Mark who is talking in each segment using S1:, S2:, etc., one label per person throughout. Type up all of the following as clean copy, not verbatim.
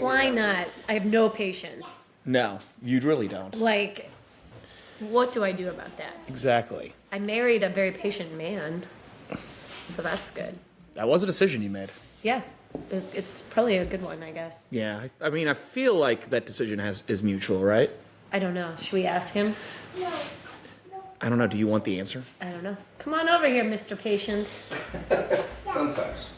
S1: Why not? I have no patience.
S2: No, you really don't.
S1: Like, what do I do about that?
S2: Exactly.
S1: I married a very patient man, so that's good.
S2: That was a decision you made.
S1: Yeah, it's probably a good one, I guess.
S2: Yeah, I mean, I feel like that decision is mutual, right?
S1: I don't know. Should we ask him?
S2: I don't know. Do you want the answer?
S1: I don't know. Come on over here, Mr. Patient.
S3: Sometimes.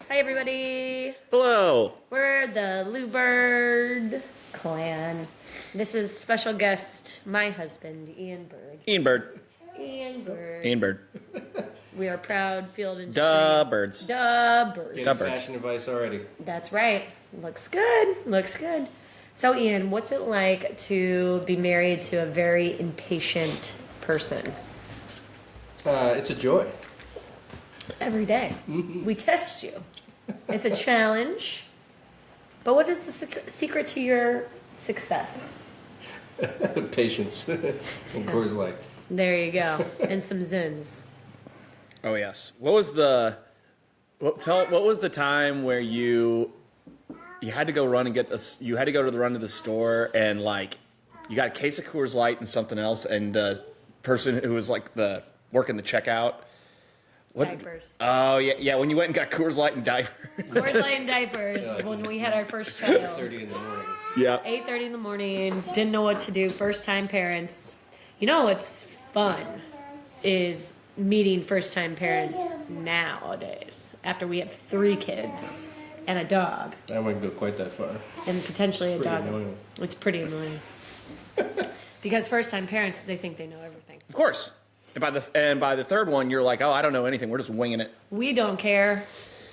S1: Hi, everybody.
S2: Hello.
S1: We're the Lou Bird clan. This is special guest, my husband, Ian Bird.
S2: Ian Bird.
S1: Ian Bird.
S2: Ian Bird.
S1: We are proud field and
S2: Duh
S1: stream.
S2: birds.
S1: Duh birds.
S3: Getting
S2: Duh birds.
S3: fashion advice already.
S1: That's right. Looks good. Looks good. So, Ian, what's it like to be married to a very impatient person?
S3: It's a joy.
S1: Every day. We test you. It's a challenge. But what is the secret to your success?
S3: Patience. And Coors Light.
S1: There you go. And some Zins.
S2: Oh yes. What was the time where you had to go run and get this? You had to go to the store and like you got a case of Coors Light and something else, and the person who was like working the checkout.
S1: Diapers.
S2: Oh yeah. When you went and got Coors Light and diapers.
S1: Coors Light and diapers when we had our first child.
S3: 30 in the morning.
S2: Yeah.
S1: 8:30 in the morning, didn't know what to do, first time parents. You know what's fun is meeting first time parents nowadays after we have 3 kids and a dog
S3: I wouldn't go quite that far.
S1: and potentially a
S3: Pretty
S1: dog.
S3: annoying.
S1: It's pretty annoying. Because first time parents, they think they know everything.
S2: Of course. And by the third one, you're like, oh, I don't know anything. We're just winging it.
S1: We don't care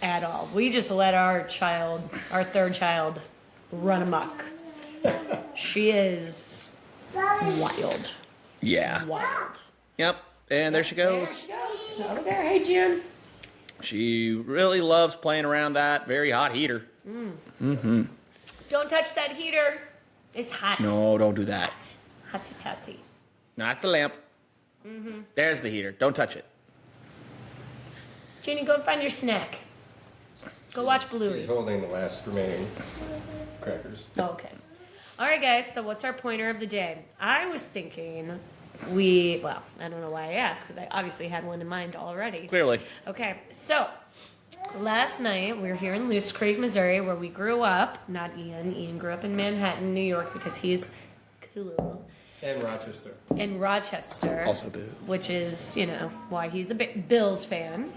S1: at all. We just let our third child, run amok. She is wild.
S2: Yeah.
S1: Wild.
S2: Yep. And there she goes.
S1: There she goes. Over there. Hey, June.
S2: She really loves playing around that very hot heater.
S1: Don't touch that heater. It's hot.
S2: No, don't do that.
S1: Hotsy totsy.
S2: No, that's the lamp. There's the heater. Don't touch it.
S1: Jeannie, go find your snack. Go watch
S3: He's
S1: Bluey.
S3: holding the last remaining crackers.
S1: Okay. All right, guys. So what's our pointer of the day? I was thinking well, I don't know why I asked because I obviously had one in mind already.
S2: Clearly.
S1: Okay, so last night we were here in Loose Creek, Missouri, where we grew up. Not Ian. Ian grew up in Manhattan, New York, because he's cool.
S3: And Rochester.
S1: In Rochester.
S2: Also boo.
S1: Which is, why he's a big Bills fan.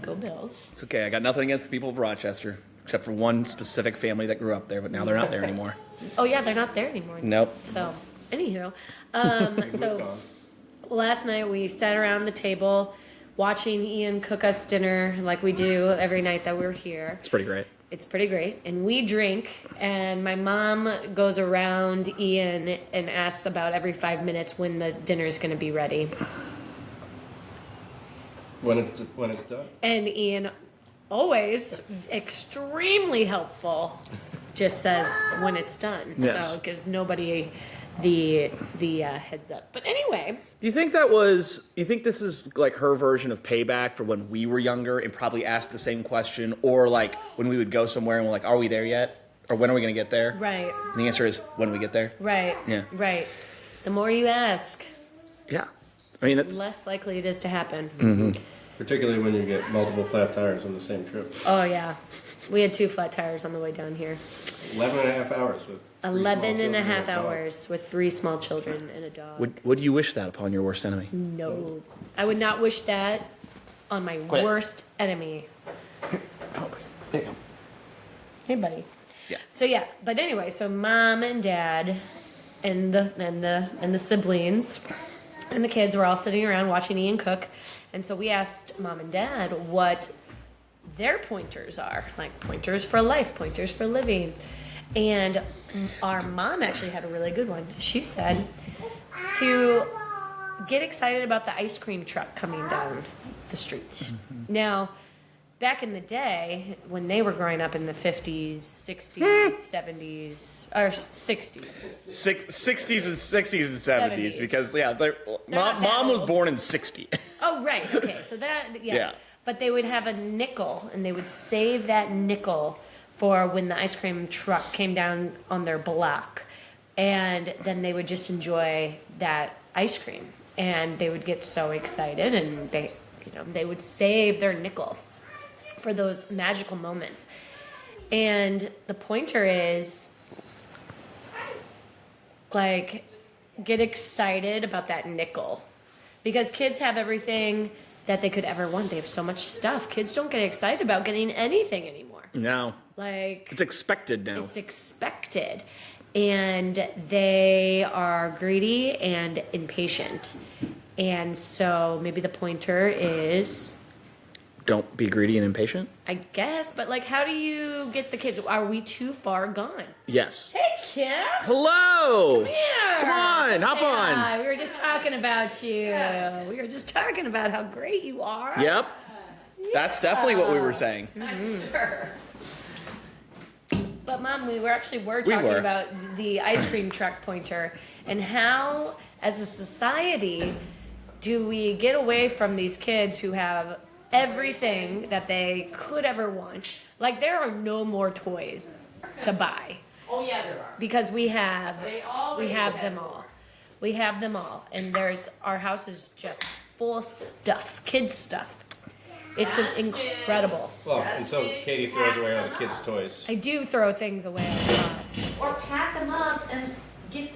S1: Go Bills.
S2: It's okay. I got nothing against the people of Rochester, except for one specific family that grew up there, but now they're not there anymore.
S1: Oh, yeah, they're not there anymore.
S2: Nope.
S1: So, anywho.
S3: Moved
S1: So,
S3: on.
S1: last night we sat around the table watching Ian cook us dinner like we do every night that we're here.
S2: It's pretty great.
S1: It's pretty great. And we drink, and my mom goes around Ian and asks about every 5 minutes when the dinner's going to be ready.
S3: When it's done.
S1: And Ian, always extremely helpful, just says when it's done.
S2: Yes.
S1: So it gives nobody the heads up. But anyway,
S2: Do you think this is like her version of payback for when we were younger and probably asked the same question, or like when we would go somewhere and we're like, are we there yet? Or when are we going to get there?
S1: right,
S2: And the answer is when we get there.
S1: right,
S2: Yeah.
S1: right. The more you ask,
S2: Yeah. I mean, that's
S1: less likely it is to happen.
S3: Particularly when you get multiple flat tires on the same trip.
S1: Oh, yeah. We had 2 flat tires on the way down here.
S3: 11 and a half hours with
S1: 11 and a half
S3: dog.
S1: hours with 3 small children and a dog.
S2: would you wish that upon your worst enemy?
S1: No. I would not wish that on my
S2: Quit.
S1: worst enemy.
S2: There you go.
S1: Hey, buddy.
S2: Yeah.
S1: So yeah, but anyway, so mom and dad and the siblings and the kids were all sitting around watching Ian cook. And so we asked mom and dad what their pointers are, like pointers for life, pointers for living. And our mom actually had a really good one. She said to get excited about the ice cream truck coming down the street. Now, back in the day, when they were growing up in the 50s, 60s, 70s, or 60s.
S2: 60s and 60s and 70s,
S1: 70s.
S2: because
S1: not that
S2: mom was
S1: old.
S2: born in 60.
S1: Oh, right. Okay. So that, yeah.
S2: Yeah.
S1: But they would have a nickel, and they would save that nickel for when the ice cream truck came down on their block. And then they would just enjoy that ice cream. And they would get so excited, and they would save their nickel for those magical moments. And the pointer is, like, get excited about that nickel. Because kids have everything that they could ever want. They have so much stuff. Kids don't get excited about getting anything anymore.
S2: No.
S1: Like,
S2: It's expected now.
S1: it's expected. And they are greedy and impatient. And so maybe the pointer is,
S2: Don't be greedy and impatient?
S1: I guess, but like, how do you get the kids? Are we too far gone?
S2: Yes.
S1: Hey, Kim.
S2: Hello!
S1: Here.
S2: Come on, hop
S1: Say
S2: on.
S1: hi. We were just talking about you. We were just talking about how great you are.
S2: Yep. That's definitely what we were saying.
S1: Sure. But Mom, we talking
S2: were.
S1: about the ice cream truck pointer and how, as a society, do we get away from these kids who have everything that they could ever want? Like, there are no more toys to buy
S4: Oh yeah, there are.
S1: because we have
S4: always
S1: them all. We have them all, and our house is just full of stuff, kids stuff. It's
S4: That's
S1: incredible.
S3: Well,
S4: That's
S3: until
S4: big.
S3: Katie throws away all the
S4: Pack
S3: kids'
S4: some
S3: toys.
S1: I do throw things away a lot.
S4: Or pack them up and get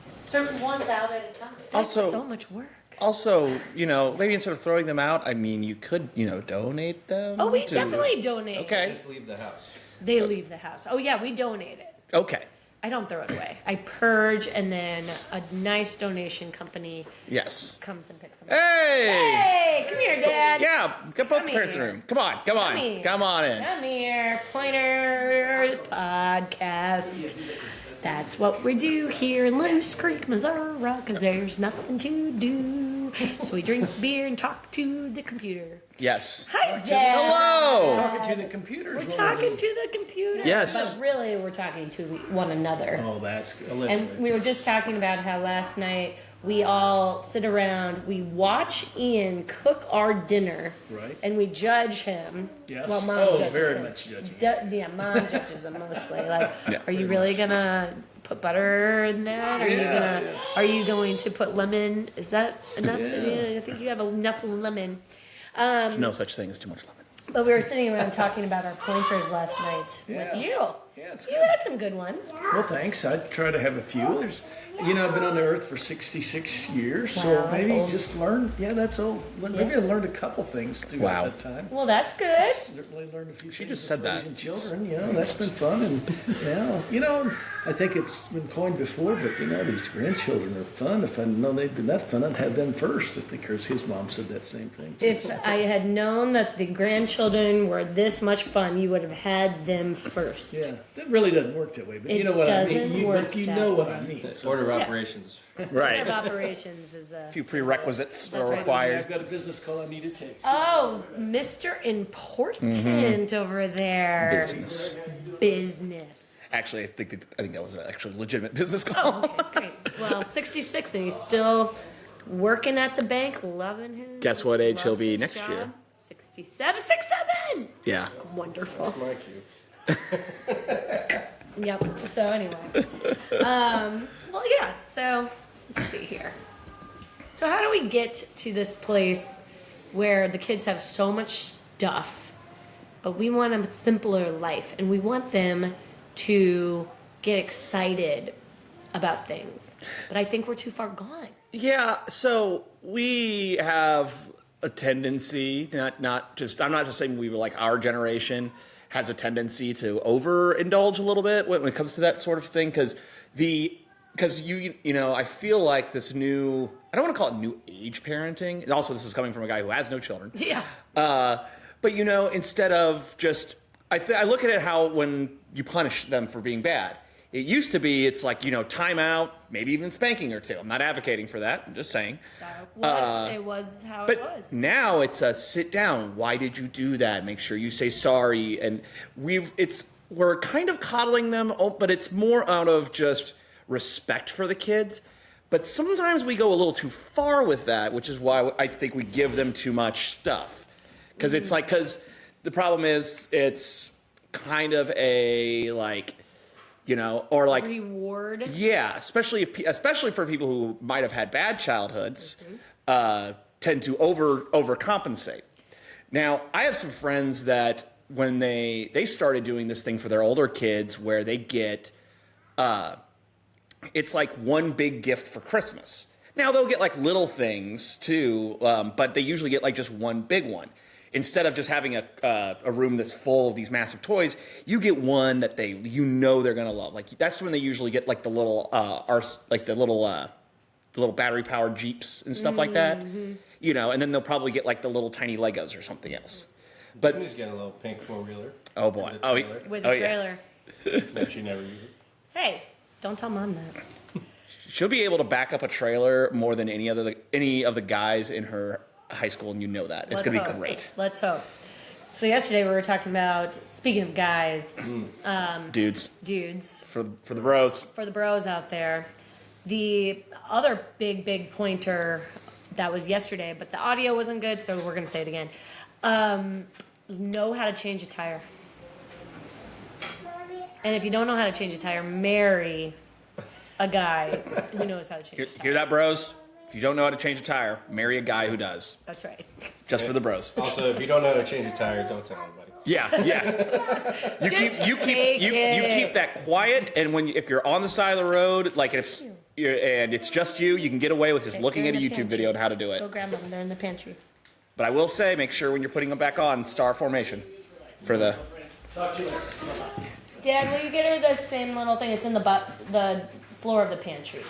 S4: certain ones out at a time.
S1: That's
S2: Also-
S1: so much work.
S2: Also, maybe instead of throwing them out, I mean, you could, donate them.
S1: Oh, we
S2: to-
S1: definitely donate.
S2: Okay.
S3: Just leave the house.
S1: They leave the house. Oh yeah, we donate it.
S2: Okay.
S1: I don't throw it away. I purge, and then a nice donation company
S2: Yes.
S1: comes and picks them up.
S2: Hey!
S1: Hey, come here, Dad.
S2: Yeah, get both
S1: Come
S2: the parents in the
S1: here.
S2: room. Come on, come on,
S1: here.
S2: come on in.
S1: Come here, Pointers Podcast. That's what we do here in Loose Creek, Missouri, because there's nothing to do. So we drink beer and talk to the computer.
S2: Yes.
S1: Hi, Dad.
S2: Hello.
S5: Talking to the computers.
S1: We're talking to the computer.
S2: Yes.
S1: But really, we're talking to one another.
S5: Oh, that's
S1: And we were just talking about how last night we all sit around, we watch Ian cook our dinner,
S5: Right.
S1: and we judge him.
S5: Yes.
S1: Well, Mom
S5: Oh,
S1: judges
S5: very
S1: him.
S5: much judging.
S1: Yeah, Mom judges him mostly. Like,
S2: Yeah.
S1: are you really gonna put butter in that? Are you going to put lemon? Is that enough? Yeah, I think you have enough lemon.
S2: No such thing as too much lemon.
S1: But we were sitting around talking about our pointers last night
S5: Yeah.
S1: with you.
S5: Yeah, it's
S1: You
S5: good.
S1: had some good ones.
S5: Well, thanks. I try to have a few. I've been on the earth for 66 years,
S1: Wow,
S5: so
S1: that's
S5: maybe
S1: old.
S5: just learn. Yeah, that's old. Maybe I learned a couple things throughout
S2: Wow.
S5: that time.
S1: Well, that's good.
S5: Certainly learned a few.
S2: She
S5: things
S2: just said
S5: with
S2: that.
S5: raising children. That's been fun, and I think it's been coined before, but these grandchildren are fun. If I'd known they'd been that fun, I'd have them first. I think his mom said that same thing. Too.
S1: If I had known that the grandchildren were this much fun, you would have had them first.
S5: Yeah, that really doesn't work that way, but you
S1: It
S5: know what I
S1: doesn't
S5: mean.
S1: work
S5: But you
S1: that
S5: know what
S1: way.
S5: I mean. So,
S3: Order of
S1: Yeah.
S3: operations.
S1: Of
S2: Right.
S1: operations is a.
S2: A few prerequisites
S1: That's
S2: are
S1: right.
S2: required.
S5: I've got a business call I need to take.
S1: Oh, Mr. Important over there.
S2: Business.
S1: Business.
S2: Actually, I think that was an actually legitimate business call.
S1: Oh, okay, great. Well, 66, and he's still working at the bank, loving his.
S2: Guess what age he'll
S1: loves
S2: be
S1: his
S2: next
S1: job.
S2: year?
S1: 67, 67.
S2: Yeah.
S1: Wonderful.
S3: My cue.
S1: Yep. So anyway, well, yeah. So let's see here. So how do we get to this place where the kids have so much stuff, but we want a simpler life, and we want them to get excited about things, but I think we're too far gone.
S2: Yeah, so we have a tendency, not just I'm not just saying we were like our generation has a tendency to overindulge a little bit when it comes to that sort of thing because I feel like this new I don't want to call it new age parenting. And also this is coming from a guy who has no children.
S1: Yeah.
S2: But instead of just I look at it how when you punish them for being bad. It used to be, it's like, time out, maybe even spanking or two. I'm not advocating for that. I'm just saying.
S1: It was how
S2: But
S1: it was.
S2: now it's a sit down. Why did you do that? Make sure you say sorry. And we're kind of coddling them, but it's more out of just respect for the kids. But sometimes we go a little too far with that, which is why I think we give them too much stuff. Because it's like, because the problem is kind of a like, or like
S1: Reward.
S2: yeah, especially for people who might have had bad childhoods, tend to overcompensate. Now, I have some friends that when they started doing this thing for their older kids, where they get, it's like one big gift for Christmas. Now they'll get like little things too, but they usually get like just one big one. Instead of just having a room that's full of these massive toys, you get one that they're gonna love. Like that's when they usually get like the little the little battery powered Jeeps and stuff like that. And then they'll probably get like the little tiny Legos or something else. But
S3: Jimmy's got a little pink 4-wheeler.
S2: oh boy,
S3: With a trailer
S1: With a trailer.
S3: that she never uses.
S1: Hey, don't tell mom that.
S2: she'll be able to back up a trailer more than any of the guys in her high school, and that it's gonna be great.
S1: Let's hope. So yesterday we were talking about, speaking of guys, dudes,
S2: for the bros.
S1: for the bros out there, the other big pointer that was yesterday, but the audio wasn't good, so we're gonna say it again. Know how to change a tire. And if you don't know how to change a tire, marry a guy who knows how to change a tire.
S2: Hear that, bros? If you don't know how to change a tire, marry a guy who does.
S1: That's right.
S2: Just for the bros.
S3: Also, if you don't know how to change a tire, don't tell anybody.
S2: Yeah. You
S1: fake it.
S2: keep that quiet, and if you're on the side of the road, like if it's just you can get away with just looking
S1: They're
S2: at a
S1: in the
S2: YouTube
S1: pantry.
S2: video on how to do
S1: Go
S2: it.
S1: grab them. They're in the pantry.
S2: But I will say, make sure when you're putting them back on, star formation for the.
S1: Dad, will you get her the same little thing? It's in the floor of the pantry.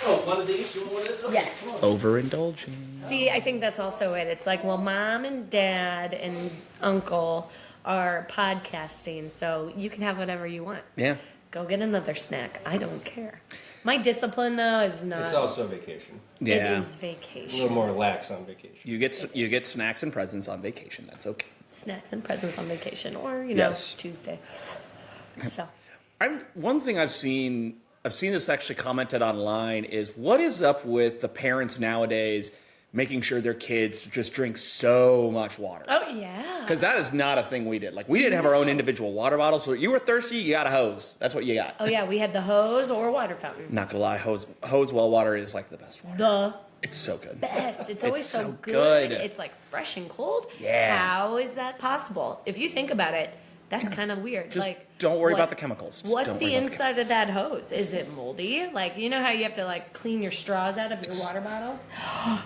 S5: Oh, one of these? You want one of this? Okay,
S1: Yeah.
S5: come on.
S2: Overindulging.
S1: See, I think that's also it. It's like, well, mom and dad and uncle are podcasting, so you can have whatever you want.
S2: Yeah.
S1: Go get another snack. I don't care. My discipline, though, is not.
S3: It's also vacation.
S2: Yeah.
S1: It is
S3: A
S1: vacation.
S3: little more lax on vacation.
S2: You get snacks and presents on vacation. That's okay.
S1: Snacks and presents on vacation, or
S2: Yes.
S1: Tuesday. So
S2: One thing I've seen this actually commented online is what is up with the parents nowadays making sure their kids just drink so much water?
S1: oh yeah.
S2: Because that is not a thing we did. Like we didn't have our own individual water bottles. So you were thirsty, you got a hose. That's what you got.
S1: Oh yeah, we had the hose or water fountain.
S2: Not gonna lie, hose well water is like the best water.
S1: The
S2: It's so good.
S1: best. It's always
S2: It's
S1: so
S2: so
S1: good.
S2: good.
S1: It's like fresh and cold.
S2: Yeah.
S1: How is that possible? If you think about it, that's kind of weird.
S2: Just
S1: like,
S2: don't worry about
S1: what's-
S2: the chemicals. Just
S1: What's
S2: don't
S1: the
S2: worry about the
S1: inside of that hose? Is it moldy? Like, you know how you have to like clean your straws out of your water bottles?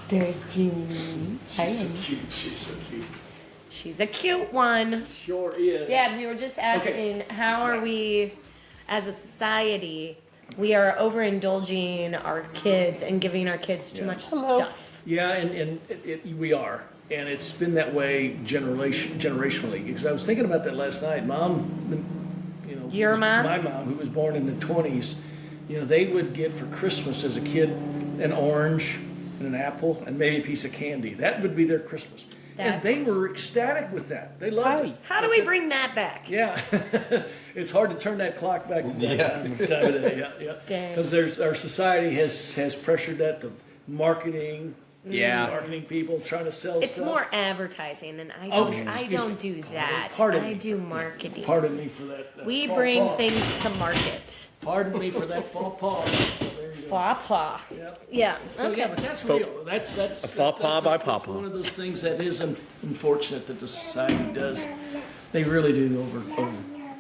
S1: There's Jeannie. Hi.
S5: She's so cute.
S1: She's a cute one.
S5: Sure is.
S1: Dad, we were just asking, how are we, as a society, we are overindulging our kids and giving our kids too much stuff.
S5: Yeah, and we are. And it's been that way generationally. Because I was thinking about that last night. Mom,
S1: Your mom?
S5: My mom, who was born in the 20s, they would get for Christmas as a kid an orange and an apple and maybe a piece of candy. That would be their Christmas. And
S1: That's
S5: they were ecstatic with that. They loved it.
S1: How do we bring that back?
S5: Yeah, it's hard to turn that clock back to that time of day. Yeah.
S1: Dang.
S5: Because our society has pressured that, the marketing,
S2: Yeah.
S5: marketing people trying to sell
S1: It's
S5: stuff.
S1: more advertising, and I
S5: Okay,
S1: don't. I
S5: excuse
S1: don't
S5: me.
S1: do that.
S5: Pardon
S1: I
S5: me.
S1: do marketing.
S5: Pardon me for that.
S1: We
S5: faux
S1: bring
S5: pas.
S1: things to market.
S5: Pardon me for that faux pas. So there you go.
S1: Faux pas.
S5: Yep.
S1: Yeah.
S5: So
S1: Okay.
S5: yeah, but that's
S2: Faux-
S5: real. That's
S2: A faux pas by
S5: that's
S2: papa.
S5: one of those things that is unfortunate that the society does. They really do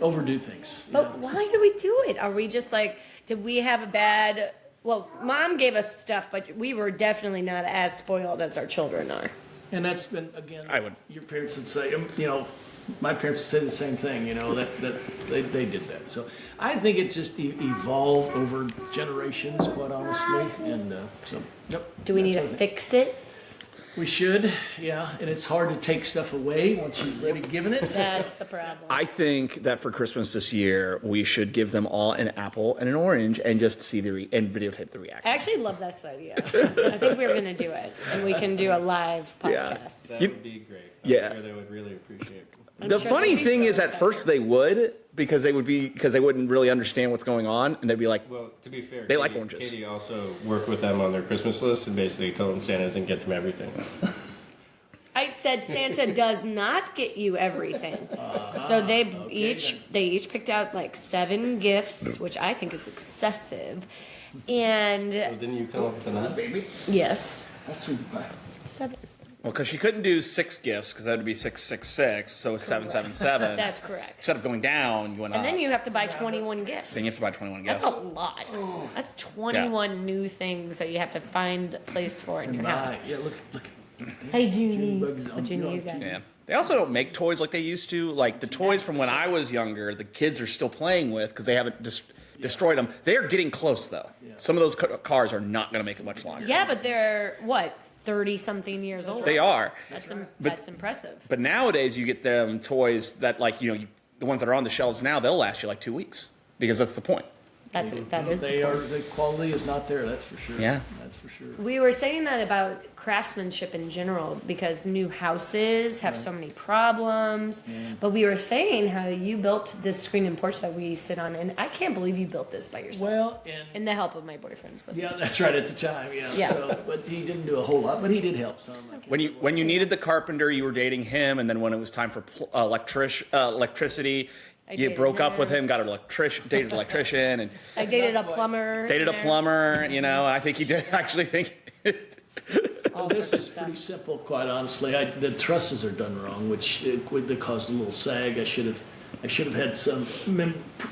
S5: overdo things. you know.
S1: But why do we do it? Are we just like? Did we have a bad? Well, mom gave us stuff, but we were definitely not as spoiled as our children are.
S5: And that's been, again,
S2: I would-
S5: your parents would say, my parents would say the same thing, that they did that. So I think it's just evolved over generations, quite honestly. And so, yep.
S1: Do we need to
S5: that's what I think.
S1: fix it?
S5: We should, yeah. And it's hard to take stuff away once you've already given it.
S1: That's the problem.
S2: I think that for Christmas this year, we should give them all an apple and an orange and just see and videotape the reaction.
S1: I actually love this idea. I think we're going to do it, and we can do a live
S2: Yeah.
S1: podcast.
S3: That
S2: You-
S3: would be great.
S2: Yeah.
S3: I'm sure they would really appreciate it.
S2: The
S1: sure
S2: funny
S1: they'd be
S2: thing
S1: so
S2: is, at
S1: excited.
S2: first they would because they wouldn't really understand what's going on, and they'd be like,
S3: Well, to be fair,
S2: They like oranges.
S3: Katie also worked with them on their Christmas list and basically told them Santa doesn't get them everything.
S1: said Santa does not get you everything. So they each picked out like 7 gifts, which I think is excessive. And
S3: So didn't you come up with a number?
S5: Baby,
S1: yes,
S5: that's what
S1: 7.
S2: Well, because she couldn't do 6 gifts, because that would be 666, so it's 777.
S1: That's correct.
S2: Instead of going down, you went up.
S1: And then you have to buy 21 gifts.
S2: Then you have to buy 21
S1: That's
S2: gifts.
S1: a lot. That's 21 new things that you have to find a place for in your house.
S5: Yeah, look.
S1: Hey, Junie.
S5: Bug's on
S1: What Junie you
S5: you
S1: got?
S2: Yeah. They also don't make toys like they used to. Like the toys from when I was younger, the kids are still playing with because they haven't destroyed them. They are getting close though. Some of those cars are not going to make it much longer.
S1: Yeah, but they're what, 30-something years old.
S2: They are.
S1: That's impressive.
S2: But nowadays you get them toys that like the ones that are on the shelves now, they'll last you like 2 weeks because that's the point.
S1: That is the
S5: They
S1: point.
S5: are, the quality is not there, that's for sure.
S2: Yeah.
S5: That's for sure.
S1: We were saying that about craftsmanship in general because new houses have so many problems. But we were saying how you built this screen and porch that we sit on, and I can't believe you built this by yourself.
S5: Well,
S1: And the help of my boyfriend's with
S5: yeah,
S1: us.
S5: that's right, at the time, yeah.
S1: Yeah.
S5: So, but he didn't do a whole lot, but he did help some.
S2: When you needed the carpenter, you were dating him, and then when it was time for electricity, you
S1: dated
S2: broke up with
S1: him.
S2: him, got an dated an electrician, and
S1: I dated a plumber.
S2: dated a plumber. You know, I think he did actually think.
S5: Well, this is pretty simple, quite honestly. The trusses are done wrong, which would cause a little sag. I should have had some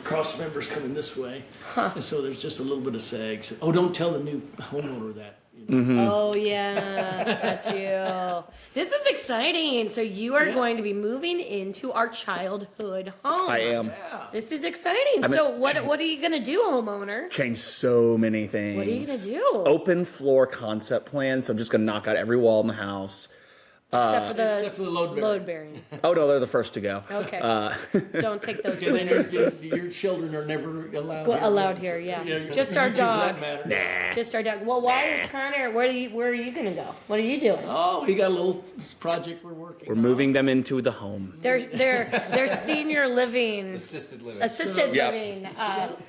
S5: cross members coming this way, and so there's just a little bit of sag. So, oh, don't tell the new homeowner that.
S1: Oh yeah, that's you. This is exciting. So you are going to be moving into our childhood home.
S2: I am.
S1: This is exciting. So what are you gonna do, homeowner?
S2: Change so many things.
S1: What are you gonna do?
S2: Open floor concept plan. So I'm just gonna knock out every wall in the house.
S1: Except for the
S5: load
S1: bearing.
S2: Oh no, they're the first to go.
S1: Okay. Don't take those
S5: And then
S1: pointers.
S5: your children are never allowed.
S1: Allowed here, yeah. Just our
S5: you two, for that
S1: dog.
S5: matter.
S2: Nah.
S1: Just our dog. Well, why is Connor? Where are you gonna go? What are you doing?
S5: Oh, we got a little project we're working.
S2: We're moving them into the home.
S1: They're senior living.
S3: Assisted living.
S1: Assisted
S2: Yep.
S1: living,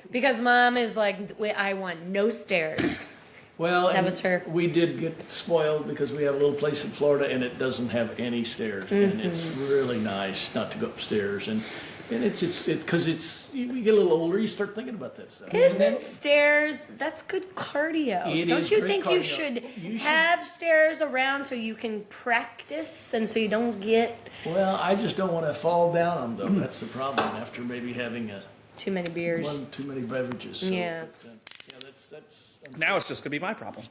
S1: because mom is like, I want no stairs.
S5: Well,
S1: That
S5: and
S1: was her.
S5: We did get spoiled because we have a little place in Florida and it doesn't have any stairs, and it's really nice not to go upstairs. And it's because you get a little older, you start thinking about that stuff.
S1: Isn't stairs? That's good cardio.
S5: It
S1: Don't
S5: is
S1: you
S5: great
S1: think
S5: cardio.
S1: you should
S5: You should-
S1: have stairs around so you can practice and so you don't get
S5: Well, I just don't want to fall down them though. That's the problem after maybe having
S1: too many beers?
S5: one too many beverages. So,
S1: Yeah.
S5: but, yeah, that's.
S2: Now it's just gonna be my problem.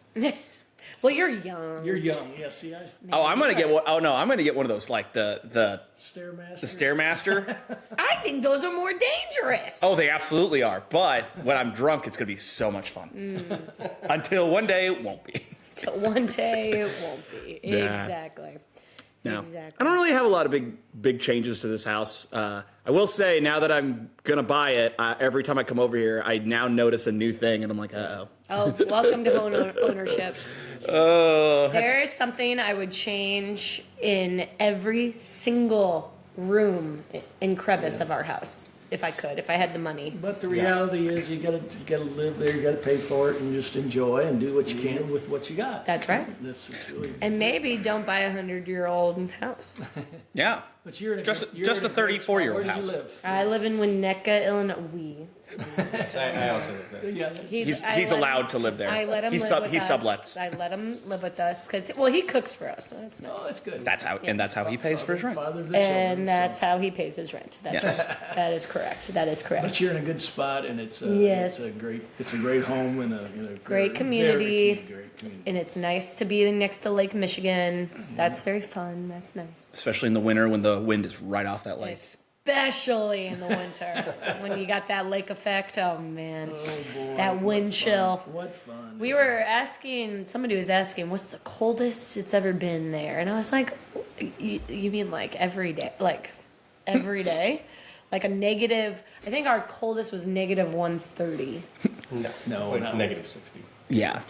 S1: Well, you're young.
S5: You're young, yeah. See,
S2: Oh, I'm gonna get one. Oh no, I'm gonna get one of those like the
S5: Stairmaster.
S2: Stairmaster.
S1: I think those are more dangerous.
S2: Oh, they absolutely are. But when I'm drunk, it's gonna be so much fun. Until one day it won't be.
S1: Till one day it won't be.
S2: Nah.
S1: Exactly.
S2: No,
S1: Exactly.
S2: I don't really have a lot of big changes to this house. I will say now that I'm gonna buy it, every time I come over here, I now notice a new thing, and I'm like, uh oh.
S1: Oh, welcome to ownership.
S2: Oh,
S1: There is something I would change in every single room and crevice of our house, if I could, if I had the money.
S5: But the reality is, you gotta live there. You gotta pay for it and just enjoy and do what you can with what you got.
S1: That's right.
S5: That's really.
S1: And maybe don't buy 100-year-old house.
S2: yeah.
S5: But you're in a
S2: Just-
S5: you're
S2: just
S5: in
S2: a 34-year-old
S5: Where do
S2: house.
S5: you live?
S1: I live in Winnetka, Illinois.
S3: I also live there.
S5: Yeah.
S2: He's
S1: I let
S2: allowed
S1: him-
S2: to live there.
S1: I let him
S2: he
S1: live with
S2: he
S1: us.
S2: sublets.
S1: I let him live with us because, well, he cooks for us, so that's nice.
S5: Oh, that's good.
S2: That's how, and that's how he pays for his rent.
S5: Father of the children,
S1: And that's
S5: so-
S1: how he pays his rent. That's
S2: Yes.
S1: that is correct. That is correct.
S5: But you're in a good spot, and it's a,
S1: Yes.
S5: it's a great home and a
S1: Great community.
S5: great community.
S1: And it's nice to be next to Lake Michigan. That's very fun. That's nice.
S2: Especially in the winter when the wind is right off that lake.
S1: Especially in the winter when you got that lake effect. Oh man, that wind
S5: What
S1: chill.
S5: fun. What fun!
S1: We were asking, somebody was asking, what's the coldest it's ever been there? And I was like, you mean like every day? Like every day? Like a negative, I think our coldest was negative 130.
S3: No,
S5: No,
S3: like
S5: no.
S3: negative 60.
S2: Yeah.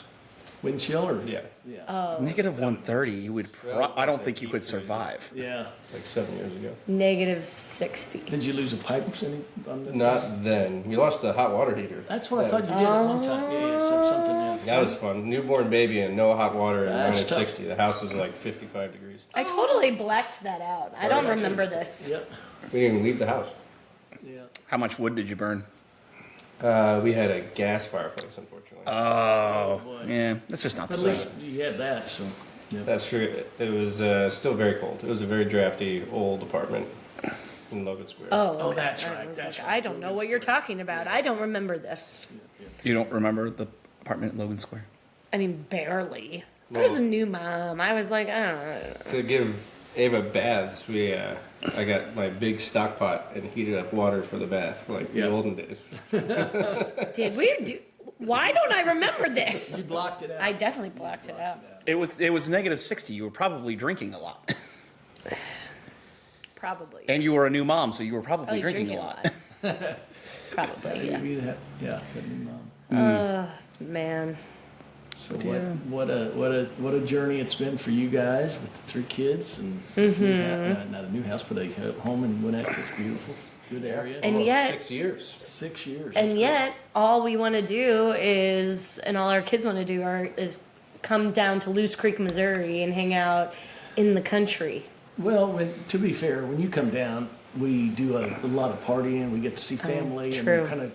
S5: Wind chill or?
S3: Yeah.
S5: Yeah.
S2: Negative 130. You would. I don't think you could survive.
S5: Yeah.
S3: Like 7 years ago.
S1: Negative 60.
S5: Did you lose a pipe on the?
S3: Not then. We lost the hot water heater.
S5: That's what I thought you did at one time. Yeah, something else.
S3: That was fun. Newborn baby and no hot water and
S5: That's
S3: minus
S5: tough.
S3: 60. The house was like 55 degrees.
S1: I totally blacked that out. I don't remember this.
S5: Yep.
S3: We didn't even leave the house.
S5: Yeah.
S2: How much wood did you burn?
S3: We had a gas fireplace, unfortunately.
S2: Oh,
S5: boy.
S2: yeah. That's just not the
S5: At
S2: same.
S5: least you had that, so. Yep.
S3: That's true. It was still very cold. It was a very drafty old apartment in Logan Square.
S5: Oh, that's
S1: I
S5: right.
S1: was
S5: That's
S1: like,
S5: right.
S1: I don't know what you're talking about. I don't remember this.
S2: You don't remember the apartment in Logan Square?
S1: I mean, barely. I was a new mom. I was like, I don't know.
S3: To give Ava baths, I got my big stock pot and heated up water for the bath, like
S5: Yeah.
S3: the olden days.
S1: Did we do? Why don't I remember this?
S5: You blocked it out.
S1: I definitely blocked it out.
S2: It was negative 60. You were probably drinking a lot.
S1: Probably.
S2: And you were a new mom, so you were probably
S1: Oh,
S2: drinking a lot.
S1: Probably, yeah.
S5: You had- yeah, good new mom.
S1: Man.
S5: So what a journey it's been for you guys with the 3 kids and not a new house, but a home in Winnetka. It's beautiful, good area.
S1: And
S3: Almost
S1: yet,
S3: 6 years.
S5: 6 years.
S1: and
S5: That's
S1: yet, all we want to do is, and all our kids want to do is come down to Loose Creek, Missouri, and hang out in the country.
S5: great. Well, to be fair, when you come down, we do a lot of partying. We get to see family and
S1: true.
S5: we kind of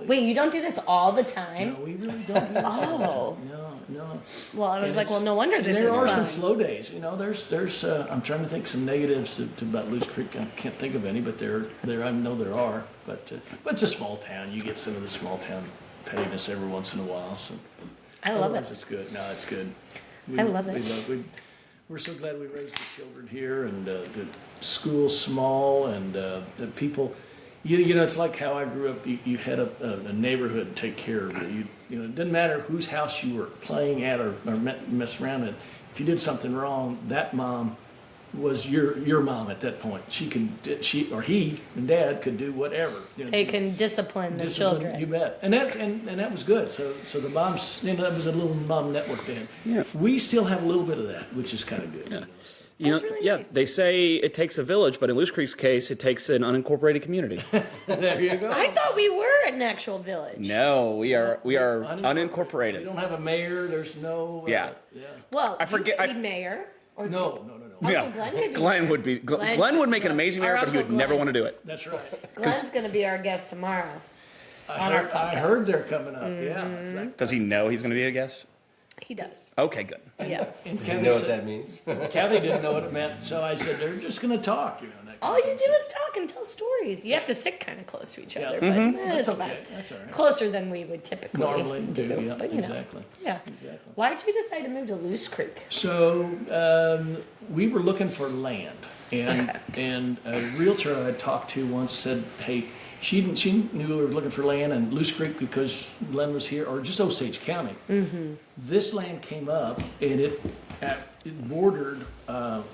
S1: Wait, you don't do this all the
S5: No,
S1: time?
S5: we really don't do this all the
S1: Oh.
S5: time. No.
S1: Well, I was
S5: And
S1: like, well,
S5: it's-
S1: no wonder
S5: and
S1: this
S5: there
S1: is
S5: are
S1: fun.
S5: some slow days. You know, there's I'm trying to think some negatives to about Loose Creek. I can't think of any, but there I know there are. But it's a small town. You get some of the small town pettiness every once in a while. So
S1: I love
S5: otherwise
S1: it.
S5: It's good. No, it's good.
S1: I love it.
S5: We're so glad we raised the children here, and the school's small, and the people. You know, it's like how I grew up. You had a neighborhood take care of you. You know, it didn't matter whose house you were playing at or mess around at. If you did something wrong, that mom was your mom at that point. She or he and dad could do whatever. You know,
S1: They
S5: to
S1: can discipline the
S5: discipline,
S1: children.
S5: You bet. And that was good. So the moms, you know, that was a little mom network then.
S2: Yeah.
S5: We still have a little bit of that, which is kind of good.
S2: Yeah.
S1: That's really
S2: yeah,
S1: nice.
S2: they say it takes a village, but in Loose Creek's case, it takes an unincorporated community.
S5: There you go.
S1: I thought we were an actual village.
S2: No, we are
S5: We
S2: unincorporated.
S5: don't have a mayor. There's no.
S2: Yeah.
S1: Well,
S2: I forget-
S1: You could be mayor. Or
S5: No.
S1: Uncle Glenn could be
S2: Glenn
S1: mayor.
S2: would be.
S1: Glenn-
S2: Glenn would make an amazing mayor,
S1: Our
S2: but he would
S1: Uncle
S2: never
S1: Glenn.
S2: want to do it.
S5: That's right.
S1: Glenn's going to be our guest tomorrow.
S5: I heard they're coming up. Yeah. Exactly.
S2: Does he know he's going to be a guest?
S1: He does.
S2: Okay, good.
S1: Yeah.
S5: And
S3: Do you
S5: Kathy
S3: know what
S5: said-
S3: that means?
S5: Kathy didn't know what it meant, so I said they're just going to talk. You know. That
S1: All
S5: kind
S1: you
S5: of
S1: do
S5: thing.
S1: is talk and tell stories. You have to sit kind of close to each
S5: Yeah.
S1: other,
S5: Mhm.
S1: but
S5: That's
S1: it's
S5: okay.
S1: fine.
S5: That's all right.
S1: Closer than we would typically
S5: Normally do. Yeah.
S1: But you know,
S5: Exactly.
S1: yeah.
S5: Exactly.
S1: Why did you decide to move to Loose Creek?
S5: So we were looking for land, and a realtor I talked to once said, "Hey, she knew we were looking for land in Loose Creek because Glenn was here, or just Osage County. This land came up, and it bordered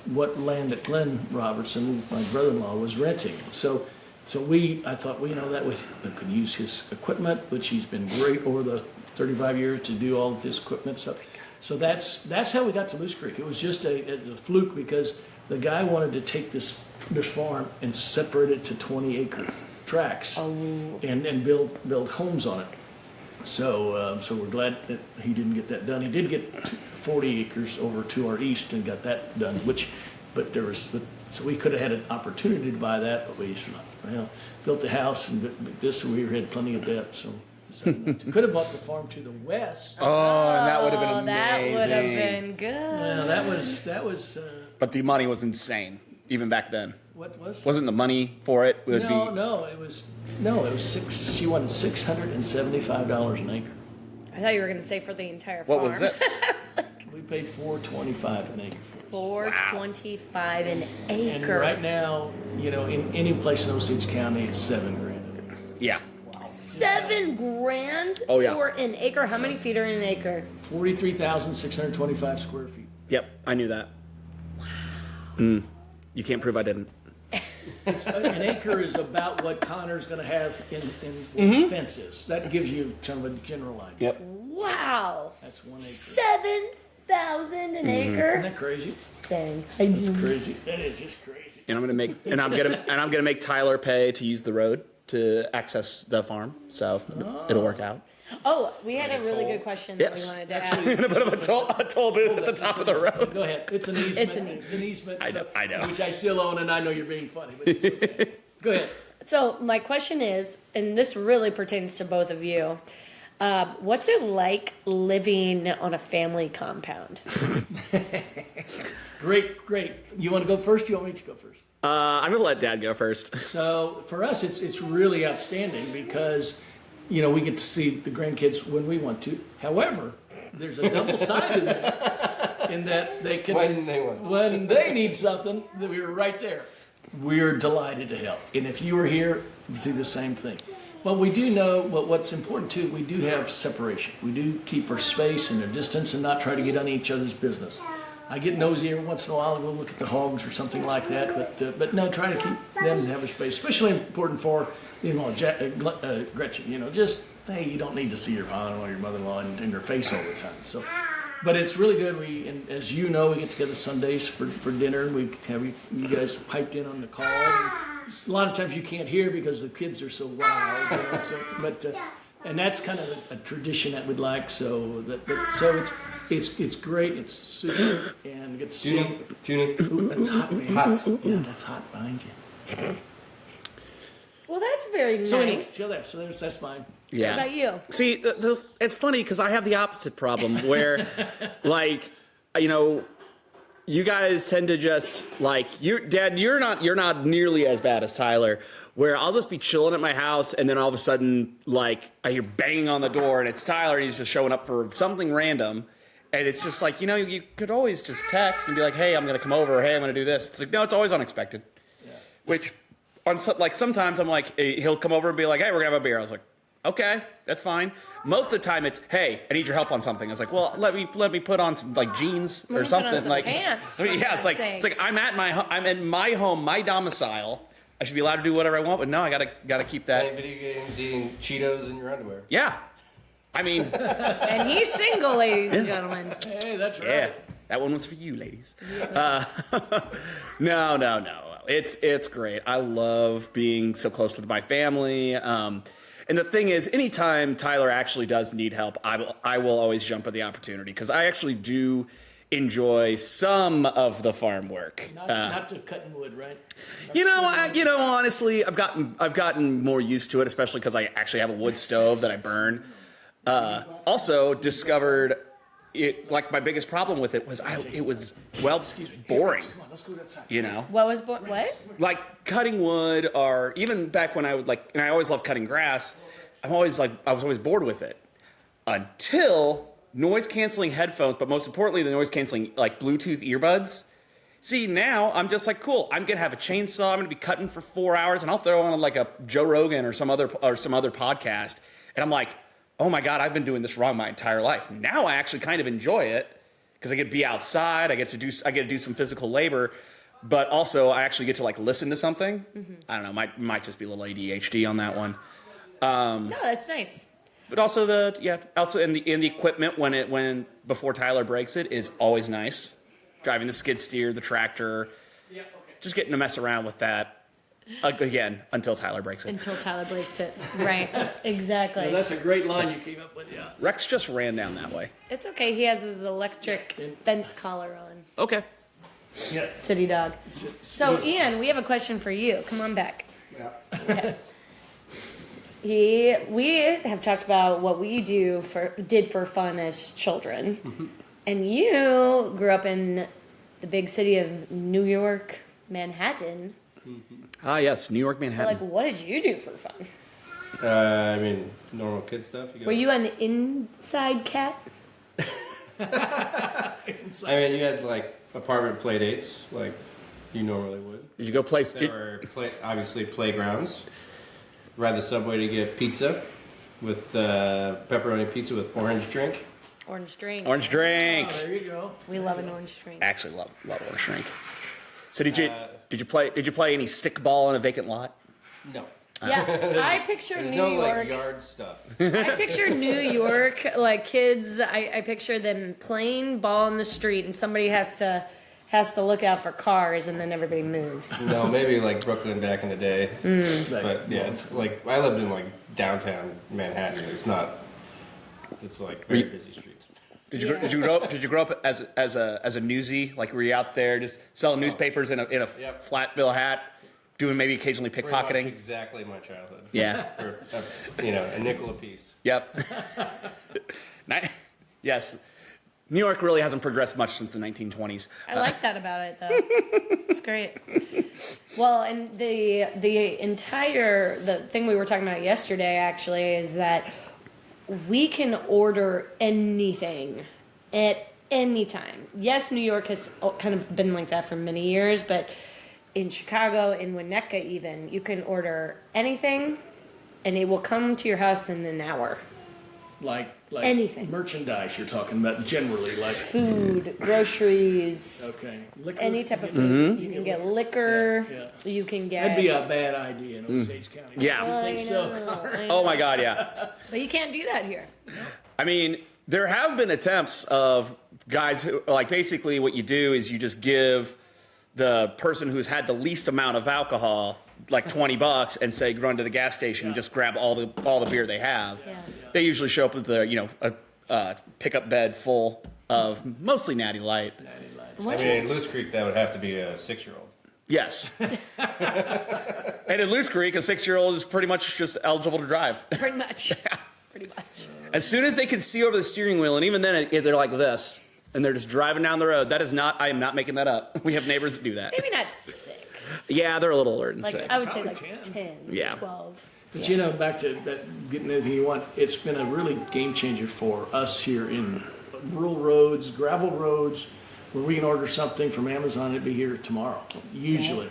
S5: what land that Glenn Robertson, my brother-in-law, was renting. So I thought, well, you know, that we could use his equipment, which he's been great over the 35 years to do all of this equipment stuff. So that's how we got to Loose Creek. It was just a fluke because the guy wanted to take this farm and separate it to 20-acre tracts and build homes on it. So we're glad that he didn't get that done. He did get 40 acres over to our east and got that done. So we could have had an opportunity to buy that, but we built the house and we had plenty of debt. So decided not to. Could have bought the farm to the west.
S2: Oh, and that would have been
S1: That
S2: amazing.
S1: would have been good.
S5: Yeah, that was
S2: But the money was insane, even back then.
S5: what was.
S2: Wasn't the money for it? Would
S5: No, it was six. She wanted $675 an acre.
S1: I thought you were going to say for the entire
S2: What
S1: farm.
S2: was this?
S5: We paid $425 an acre.
S1: $425 an
S5: And
S1: acre.
S5: right now, you know, in any place in Osage County, it's $7,000 an acre.
S2: Yeah.
S1: $7,000
S2: Oh, yeah.
S1: for an acre. How many feet are in an acre?
S5: 43,625 square feet.
S2: Yep, I knew that. You can't prove I didn't.
S5: An acre is about what Connor's going to have in fences. That gives you kind of a general idea.
S2: Yep.
S1: Wow. Wow.
S5: That's 1 acre.
S1: 7,000 an
S5: Isn't
S1: acre.
S5: that crazy?
S1: Dang.
S5: That's crazy. That is just crazy.
S2: And I'm gonna make Tyler pay to use the road to access the farm, so it'll work out.
S1: Oh, we had a really good question that
S2: Yes.
S1: we wanted to ask.
S2: I'm gonna put up a toll booth at the top of the road.
S5: Go ahead. It's an easement.
S1: It's an
S5: It's an easement.
S2: I know.
S5: Which I still own, and I know you're being funny, but it's okay. Go ahead.
S1: So my question is, and this really pertains to both of you, what's it like living on a family compound?
S5: Great. You want to go first? You want me to go first?
S2: I'm gonna let Dad go first.
S5: So for us, it's really outstanding because, we get to see the grandkids when we want to. However, there's a double side to that, in that they can when they need something, that we were right there. We're delighted to help, and if you were here, you'd see the same thing. But we do know what's important too. We do have separation. We do keep our space and our distance, and not try to get on each other's business. I get nosy every once in a while and go look at the hogs or something like that, but no, try to keep them to have a space. Especially important for, Gretchen. Just hey, you don't need to see your father-in-law, your mother-in-law in their face all the time. So, but it's really good. And as you know, we get together Sundays for dinner, and we have you guys piped in on the call. And a lot of times you can't hear because the kids are so wild. And that's kind of a tradition that we'd like. So it's great. It's super, and get to see.
S3: Junie.
S5: Ooh, that's hot, man.
S3: Hot.
S5: Yeah, that's hot behind you.
S1: Well, that's very nice.
S5: So anyway, still there. So that's mine.
S2: Yeah.
S1: What about you?
S2: See, it's funny because I have the opposite problem where, you guys tend to just Dad, you're not nearly as bad as Tyler. Where I'll just be chilling at my house, and then all of a sudden, I hear banging on the door, and it's Tyler, and he's just showing up for something random, and it's just you could always just text and be like, hey, I'm gonna come over, or hey, I'm gonna do this. It's like, no, it's always unexpected. Yeah. Which, sometimes I'm like, he'll come over and be like, hey, we're gonna have a beer. I was like, okay, that's fine. Most of the time it's, hey, I need your help on something. I was like, well, let me put on some jeans or something.
S1: Put on some pants,
S2: yeah, it's like I'm in my home, my domicile. I should be allowed to do whatever I want, but no, I gotta keep that.
S3: Playing video games, eating Cheetos in your underwear.
S2: Yeah, I mean,
S1: And he's single, ladies and gentlemen.
S5: Hey, that's right.
S2: yeah, that one was for you, ladies. No. It's great. I love being so close to my family. And the thing is, anytime Tyler actually does need help, I will always jump at the opportunity because I actually do enjoy some of the farm work.
S5: Not to cutting wood, right?
S2: Honestly, I've gotten more used to it, especially because I actually have a wood stove that I burn. Also discovered it. My biggest problem with it was it was boring.
S5: Come on, let's go outside.
S1: What was what?
S2: Like cutting wood, or even back when I would and I always loved cutting grass. I was always bored with it until noise canceling headphones, but most importantly, the noise canceling Bluetooth earbuds. See, now I'm just cool. I'm gonna have a chainsaw. I'm gonna be cutting for 4 hours, and I'll throw on a Joe Rogan or some other podcast, and I'm like, oh my god, I've been doing this wrong my entire life. Now I actually kind of enjoy it because I get to be outside. I get to do some physical labor, but also I actually get to listen to something. Mm-hmm. I don't know. Might just be a little ADHD on that one.
S1: No, that's nice.
S2: But also in the equipment when before Tyler breaks it is always nice. Driving the skid steer, the tractor, just getting to mess around with that again until Tyler breaks it.
S1: Until Tyler breaks it. Right. Exactly.
S5: Well, that's a great line you came up with, yeah.
S2: Rex just ran down that way.
S1: It's okay. He has his electric fence collar on.
S2: Okay.
S5: Yeah.
S1: City dog. So, Ian, we have a question for you. Come on back.
S3: Yeah.
S1: Okay. We have talked about what we did for fun as children. Mm-hmm. And you grew up in the big city of New York, Manhattan.
S3: Mm-hmm.
S2: Ah, yes, New York, Manhattan.
S1: So, what did you do for fun?
S3: Normal kid stuff.
S1: Were you an inside cat?
S3: You had apartment play dates like you normally would.
S2: Did you go play?
S3: There were obviously playgrounds. Ride the subway to get pizza with pepperoni pizza with orange drink.
S1: Orange drink.
S2: Orange drink.
S5: Oh, there you go.
S1: We love an orange drink.
S2: Actually, love orange drink. So did you play any stickball in a vacant lot?
S3: No.
S1: Yeah, I picture
S3: There's
S1: New
S3: no
S1: York.
S3: like yard stuff.
S1: I picture New York, like kids. I picture them playing ball in the street, and somebody has to look out for cars, and then everybody moves.
S3: No, maybe like Brooklyn back in the day. But yeah, it's like I lived in like downtown Manhattan. It's not. It's like very busy streets.
S2: Did you grow up as a newsie? Like were you out there just selling newspapers in a
S3: Yep.
S2: flat bill hat, doing maybe occasionally
S3: Pretty much
S2: pickpocketing?
S3: exactly my childhood.
S2: Yeah.
S3: For, a nickel a piece.
S2: Yep. Yes. New York really hasn't progressed much since the 1920s.
S1: I like that about it, though. It's great. Well, and the thing we were talking about yesterday actually is that we can order anything at any time. Yes, New York has kind of been like that for many years, but in Chicago, in Winnetka even, you can order anything and it will come to your house in an hour.
S5: Like
S1: Anything.
S5: merchandise you're talking about generally, like
S1: Food, groceries,
S5: okay, liquor.
S1: any type of food.
S2: Mm-hmm.
S1: You can get liquor,
S5: Yeah.
S1: you can get...
S5: That'd be a bad idea in Osage County.
S2: Yeah.
S5: I think so.
S1: I know.
S2: Oh my God, yeah.
S1: But you can't do that here.
S2: I mean, there have been attempts of guys who, like, basically what you do is you just give the person who's had the least amount of alcohol like $20 and say run to the gas station and just grab all the beer they have.
S1: Yeah.
S2: They usually show up with a pickup bed full of mostly Natty Light.
S3: I mean, in Loose Creek, that would have to be a 6-year-old.
S2: Yes. And in Loose Creek, a 6-year-old is pretty much just eligible to drive.
S1: Pretty much. Pretty much.
S2: As soon as they can see over the steering wheel, and even then they're like this, and they're just driving down the road. That is not, I am not making that up. We have neighbors that do that.
S1: Maybe not 6.
S2: Yeah, they're a little older than
S1: Like,
S2: 6.
S1: I would say
S5: Probably
S1: like
S5: 10.
S1: 10,
S2: Yeah.
S1: 12.
S5: But you know, back to that, getting anything you want, it's been a really game changer for us here in rural roads, gravel roads, where we can order something from Amazon, it'd be here tomorrow, usually.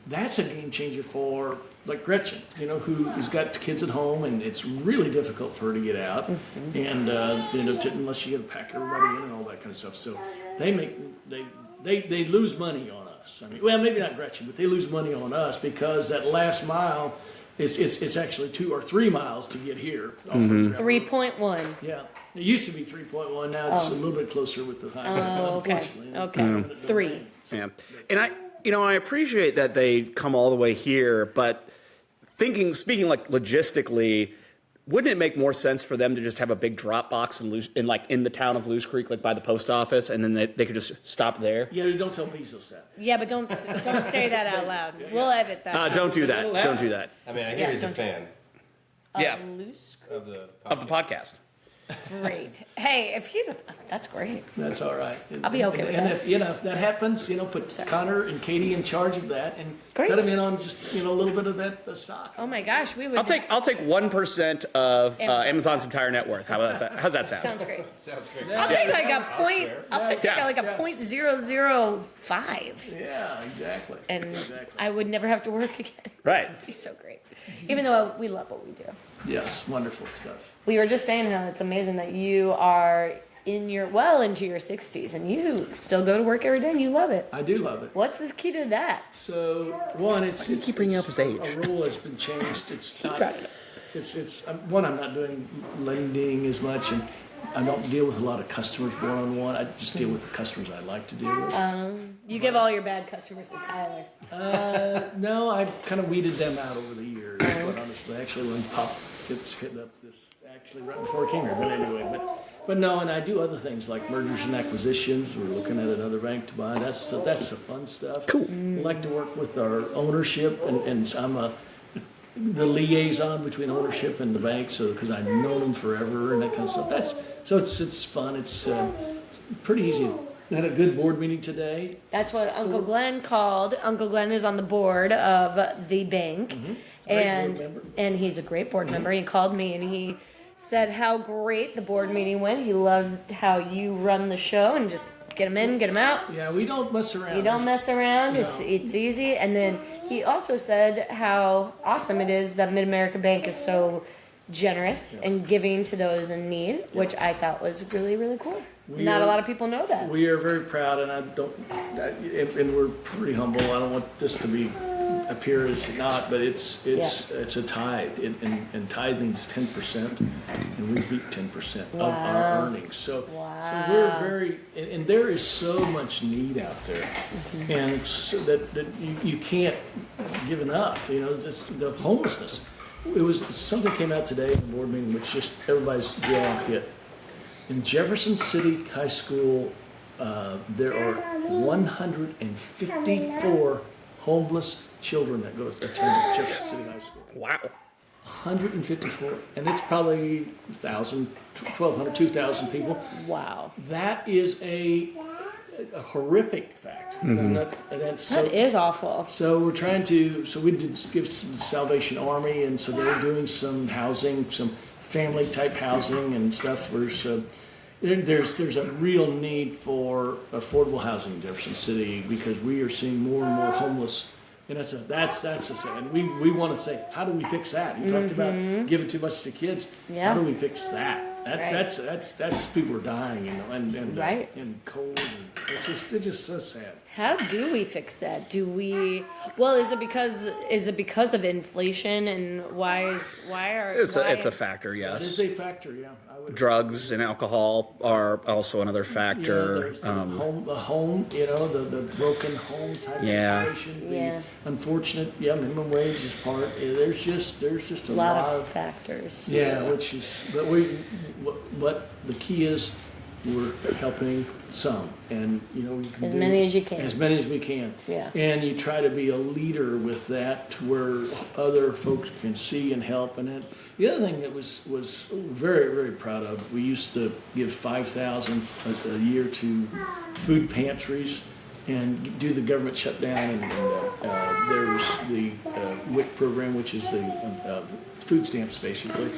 S5: That's a game changer for, like Gretchen, who has got kids at home, and it's really difficult for her to get out, and unless you get to pack everybody in and all that kind of stuff. So they lose money on us. I mean, well, maybe not Gretchen, but they lose money on us because that last mile. It's actually 2 or 3 miles to get here. Off of gravel.
S1: 3.1.
S5: Yeah, it used to be 3.1. Now it's a little bit closer with the highway.
S1: Oh, okay.
S5: Unfortunately.
S1: Okay. 3.
S2: Yeah. And I appreciate that they come all the way here, but speaking like logistically, wouldn't it make more sense for them to just have a big drop box in the town of Loose Creek, like by the post office, and then they could just stop there?
S5: Yeah, don't tell Bezos that.
S1: Yeah, but don't say that out loud. We'll edit that. out.
S2: Don't do that. Don't do that.
S3: I mean, I hear
S1: Yeah,
S3: he's a
S1: don't do
S3: fan
S2: Yeah.
S1: Loose.
S3: of the
S2: Podcast.
S1: Great. Hey, if he's that's great.
S5: That's all right.
S1: I'll be okay with
S5: and
S1: that.
S5: if that happens, put
S1: Sorry.
S5: Connor and Katie in charge of that, and
S1: Great.
S5: cut them in on just a little bit of that stock.
S1: Oh my gosh, we would.
S2: I'll take 1% of
S1: Amazon.
S2: Amazon's entire net worth. How's that sound?
S1: Sounds great.
S3: Sounds great.
S1: I'll take like a point.
S3: share.
S1: I'll take
S2: Yeah.
S1: like a .005,
S5: Yeah, exactly.
S1: and
S5: Exactly.
S1: I would never have to work again.
S2: Right.
S1: It'd be so great. Even though we love what we do.
S5: Yes, wonderful stuff.
S1: We were just saying how it's amazing that you are into your 60s and you still go to work every day and you love it.
S5: I do love it.
S1: What's the key to that?
S5: So one, it's
S2: keep bringing up his age?
S5: A rule has been changed. It's not.
S1: brought it up.
S5: It's one. I'm not doing lending as much, and I don't deal with a lot of customers one-on-one. I just deal with the customers I like to deal with.
S1: You give all your bad customers to Tyler.
S5: No, I've kind of weeded them out over the years. But honestly, actually, when Pop gets hitting up this, actually right before it came here. But anyway, but no, and I do other things like mergers and acquisitions. We're looking at another bank to buy. That's the fun stuff. Cool. I like to work with our ownership, and I'm the liaison between ownership and the bank, so because I've known them forever and that kind of stuff. It's fun. It's pretty easy. I had a good board meeting today.
S1: That's what Uncle Glenn called. Uncle Glenn is on the board of the bank,
S5: Great board member.
S1: and he's a great board member. He called me and he said how great the board meeting went. He loves how you run the show and just get them in, get them out.
S5: Yeah, we don't mess around.
S1: You don't mess around.
S5: No.
S1: It's easy. And then he also said how awesome it is that Mid America Bank is so generous and giving to those in need, which I thought was really, really cool. Not a lot of people know that.
S5: We are very proud, and and we're pretty humble. I don't want this to be appear as not, but it's a tithe, and tithe means 10%, and we beat 10% of our earnings. So we're very, and there is so much need out there, and it's, that you can't give enough. You know, the homelessness. It was something came out today in the board meeting, which just everybody's jaw hit. In Jefferson City High School, there are 154 homeless children that attend Jefferson City High School.
S2: Wow.
S5: 154, and it's probably 1,000, 1,200, 2,000 people.
S1: Wow.
S5: That is a horrific fact.
S1: That is awful.
S5: So we're trying to. So we did give some Salvation Army, and so they're doing some housing, some family type housing and stuff. There's a real need for affordable housing in Jefferson City because we are seeing more and more homeless, and that's a and we want to say, how do we fix that? You talked about giving too much to kids.
S1: Yeah.
S5: How do we fix that? That's people are dying, you know, and
S1: Right.
S5: and cold. And it's just so sad.
S1: How do we fix that? Well, is it because of inflation and it's
S2: a factor,
S5: That
S2: yes.
S5: is a factor, yeah. I would
S2: Drugs and alcohol are also another factor.
S5: there's the home, you know, the broken home type situation.
S1: Yeah.
S5: The unfortunate, minimum wage is part. There's just a
S1: a lot
S5: lot
S1: of factors.
S5: which is, but the key is we're helping some, and you know, you can
S1: As many as you can.
S5: as many as we can.
S1: Yeah.
S5: And you try to be a leader with that, to where other folks can see and help. And then the other thing that was very, very proud of, we used to give $5,000 a year to food pantries and do the government shutdown. And there's the WIC program, which is the food stamps, basically.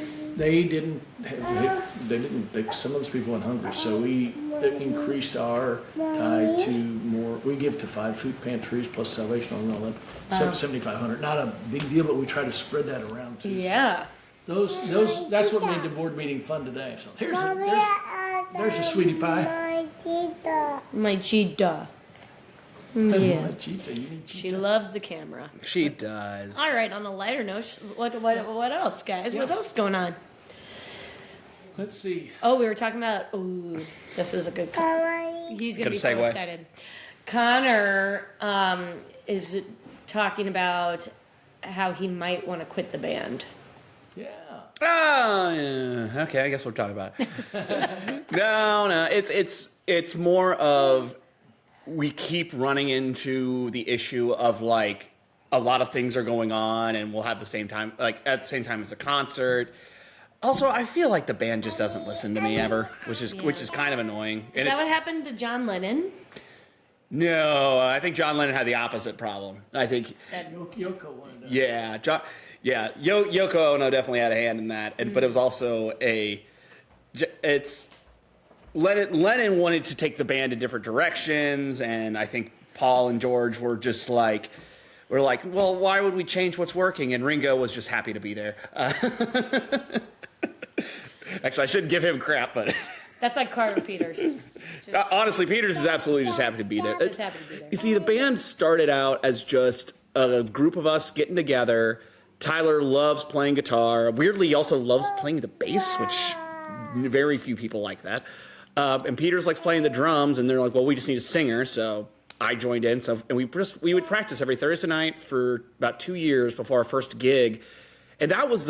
S5: Some of those people went hungry, so we increased our tithe to more. We give to 5 food pantries plus Salvation Army and all that. 7,500. Not a big deal, but we try to spread that around too.
S1: Yeah.
S5: That's what made the board meeting fun today. So there's a sweetie pie.
S1: My cheetah.
S5: My
S1: Yeah.
S5: cheetah, you need
S1: She
S5: cheetah.
S1: loves the camera.
S2: She does.
S1: All right, on a lighter note, what else, guys? What
S5: Yeah.
S1: else is going on?
S5: Let's see.
S1: Oh, we were talking about. Ooh, this is a good. He's gonna
S2: Good
S1: be so
S2: segue.
S1: excited. Connor is talking about how he might want to quit the band.
S5: Yeah.
S2: Oh, yeah. Okay, I guess we'll talk about it. No, it's more of we keep running into the issue of like a lot of things are going on, and we'll have the same time, like at the same time as a concert. Also, I feel like the band just doesn't listen to me ever, which is kind of annoying.
S1: Is that what happened to John Lennon?
S2: No, I think John Lennon had the opposite problem. I think,
S5: Yoko wanted to.
S2: yeah, Yoko Ono definitely had a hand in that, but it was also Lennon wanted to take the band in different directions, and I think Paul and George were just like, well, why would we change what's working? And Ringo was just happy to be there. Actually, I shouldn't give him crap, but
S1: That's like Carter Peters.
S2: honestly, Peters is absolutely just happy to be there.
S1: Just happy to be there.
S2: You see, the band started out as just a group of us getting together. Tyler loves playing guitar. Weirdly, he also loves playing the bass, which very few people like that. And Peters likes playing the drums, and they're like, well, we just need a singer, so I joined in. And we would practice every Thursday night for about 2 years before our first gig. And that was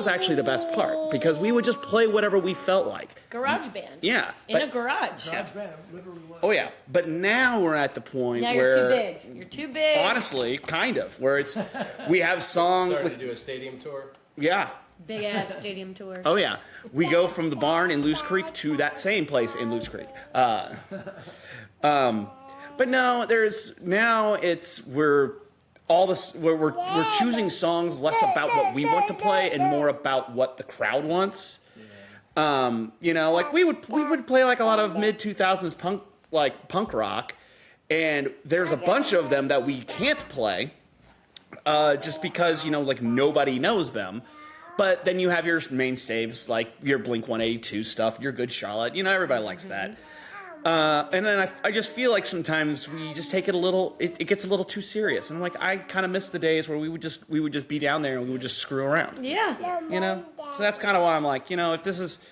S2: actually the best part, because we would just play whatever we felt like.
S1: Garage band.
S2: Yeah.
S1: In a garage.
S5: Garage band, literally was.
S2: Oh yeah, but now we're at the point
S1: Now
S2: where
S1: you're too big. You're too big.
S2: honestly, kind of, where it's we have songs.
S3: Started to do a stadium tour.
S2: Yeah.
S1: Big ass stadium tour.
S2: Oh yeah. We go from the barn in Loose Creek to that same place in Loose Creek. But no, we're choosing songs less about what we want to play and more about what the crowd wants. Like we would play like a lot of mid 2000s punk rock, and there's a bunch of them that we can't play just because like nobody knows them. But then you have your mainstays like your Blink 182 stuff, your Good Charlotte. Everybody likes that. And then I just feel like sometimes we just take it a little. It gets a little too serious. And like I kind of miss the days where we would just be down there and we would just screw around.
S1: Yeah.
S2: You know. So that's kind of why I'm like, you know, if this is,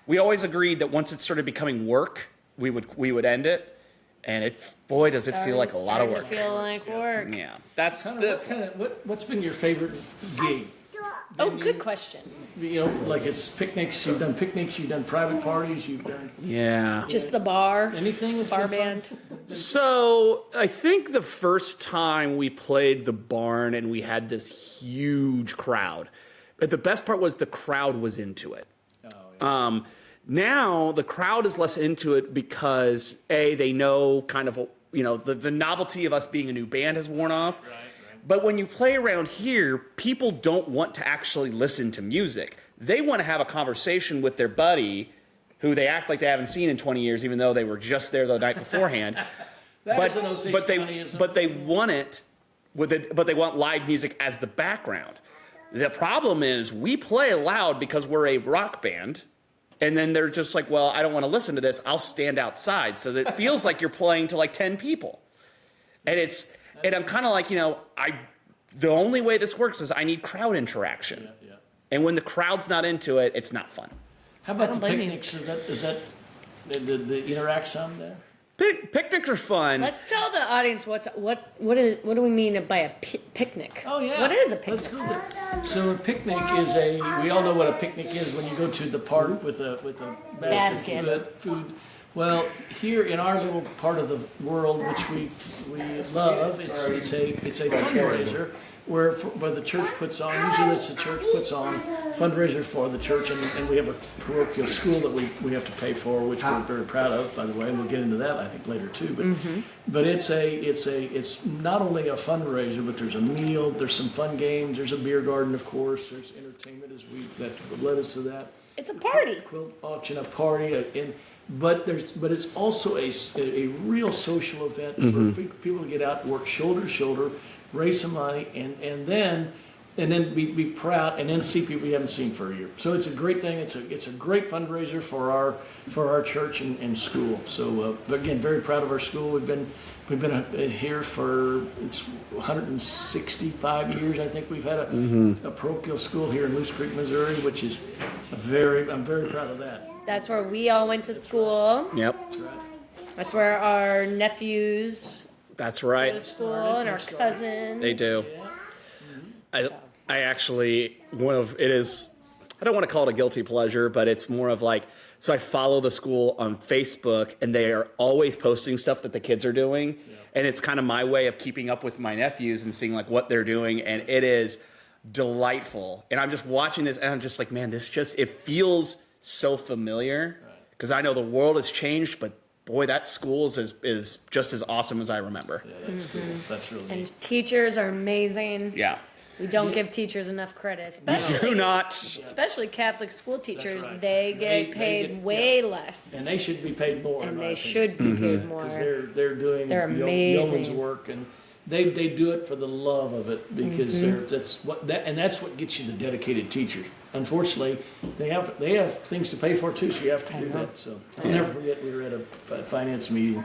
S2: we always agreed that once it started becoming work, we would end it. And boy, does it feel like a lot of work.
S1: Starting to feel like work.
S2: Yeah, that's
S5: What's been your favorite gig?
S1: Oh, good question.
S5: You know, like it's picnics. You've done picnics. You've done private parties. You've done
S2: yeah.
S1: Just the bar,
S5: anything. That's
S1: bar
S5: been fun?
S1: band.
S2: So I think the first time we played the barn and we had this huge crowd, but the best part was the crowd was into it.
S5: Oh, yeah.
S2: Now the crowd is less into it because they know kind of the novelty of us being a new band has worn off.
S5: Right.
S2: But when you play around here, people don't want to actually listen to music. They want to have a conversation with their buddy who they act like they haven't seen in 20 years, even though they were just there the night beforehand. but they want it but they want live music as the background. The problem is we play loud because we're a rock band. And then they're just like, well, I don't want to listen to this. I'll stand outside. So that it feels like you're playing to like 10 people. And I'm kind of like, the only way this works is I need crowd interaction.
S5: Yeah.
S2: And when the crowd's not into it, it's not fun.
S5: How about the
S1: don't blame you.
S5: picnics? Is that the interact some there?
S2: Picnics are fun.
S1: Let's tell the audience what do we mean by a picnic?
S5: Oh yeah.
S1: What is a picnic?
S5: Let's go there. So a picnic is we all know what a picnic is when you go to the park with a basket of food. Well, here in our little part of the world, which we love, it's a fundraiser where the church puts on. Usually, it's the church puts on fundraiser for the church, and we have a parochial school that we have to pay for, which we're very proud of, by the way. And we'll get into that I think later too. But it's not only a fundraiser, but there's a meal, there's some fun games, there's a beer garden, of course, there's entertainment that led us to that.
S1: It's a party.
S5: Quilt auction, a party, but it's also a real social event for people to get out, work shoulder to shoulder, raise some money, and then be proud, and then see people you haven't seen for a year. So it's a great thing. It's a great fundraiser for our church and school. So again, very proud of our school. We've been here for it's 165 years. I think we've had a parochial school here in Loose Creek, Missouri, which is I'm very proud of that.
S1: That's where we all went to school.
S2: Yep.
S5: That's right.
S1: That's where our nephews
S2: That's
S1: go
S2: right.
S1: to school and our cousins.
S2: They do.
S5: Yeah.
S2: I actually, I don't want to call it a guilty pleasure, but it's more of like, so I follow the school on Facebook and they are always posting stuff that the kids are doing. Yeah. And it's kind of my way of keeping up with my nephews and seeing like what they're doing. And it is delightful. And I'm just watching this and I'm just like, man, it feels so familiar because I know the world has changed, but boy, that school is just as awesome as I remember.
S5: Yeah, that's cool. That's really neat.
S1: And teachers are amazing.
S2: Yeah.
S1: We don't give teachers enough credit,
S2: Do not.
S1: especially Catholic school teachers.
S5: right.
S1: They get
S5: They
S1: paid
S5: get-
S1: way less.
S5: And they should be paid more. in
S1: And
S5: my
S1: they
S5: opinion.
S1: should be paid more.
S5: Because they're doing
S1: They're
S5: yeoman's
S1: amazing.
S5: work, and they do it for the love of it because that's what gets you the dedicated teachers. Unfortunately, they have things to pay for too, so you have to do that. So I'll never forget we were at a finance meeting,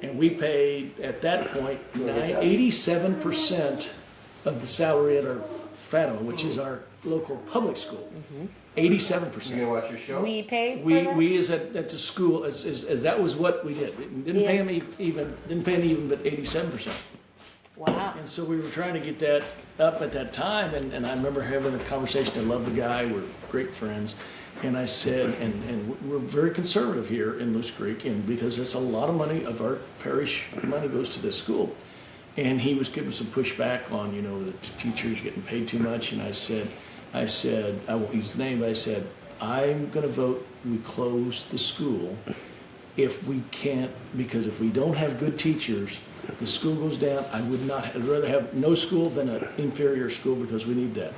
S5: and we paid at that point 87% of the salary at our Fatima, which is our local public school. 87%.
S3: You gonna watch your show?
S1: We paid for
S5: We
S1: that?
S5: at the school as that was what we did. We didn't pay them even but 87%.
S1: Wow.
S5: And so we were trying to get that up at that time, and I remember having a conversation. I love the guy. We're great friends. And I said, and we're very conservative here in Loose Creek, and because it's a lot of money of our parish money goes to this school. And he was giving some pushback on, the teachers getting paid too much. And I said, I won't use the name, but I said, I'm going to vote we close the school if we can't, because if we don't have good teachers, the school goes down. I'd rather have no school than an inferior school because we need that.